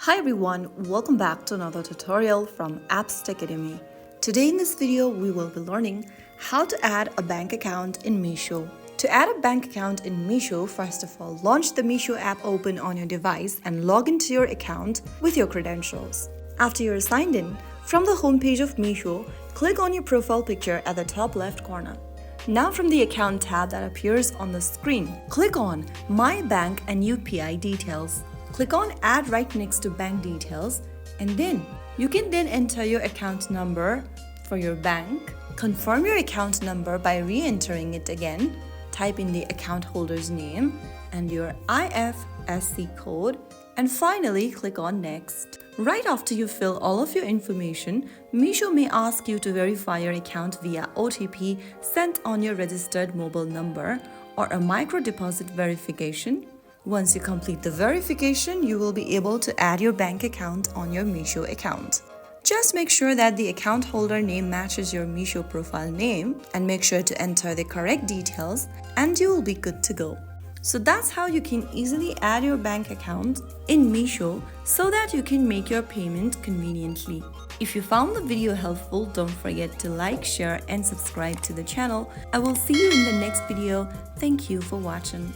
Hi everyone, welcome back to another tutorial from Apps Academy. Today in this video, we will be learning how to add a bank account in Meesho. To add a bank account in Meesho, first of all, launch the Meesho app open on your device and log into your account with your credentials. After you're signed in, from the homepage of Meesho, click on your profile picture at the top left corner. Now from the account tab that appears on the screen, click on My Bank and UPI Details. Click on Add right next to Bank Details, and then you can enter your account number for your bank. Confirm your account number by re-entering it again. Type in the account holder's name and your IFSC code, and finally click on Next. Right after you fill all of your information, Meesho may ask you to verify your account via OTP sent on your registered mobile number or a micro deposit verification. Once you complete the verification, you will be able to add your bank account on your Meesho account. Just make sure that the account holder name matches your Meesho profile name and make sure to enter the correct details and you will be good to go. So that's how you can easily add your bank account in Meesho so that you can make your payment conveniently. If you found the video helpful, don't forget to like, share and subscribe to the channel. I will see you in the next video. Thank you for watching.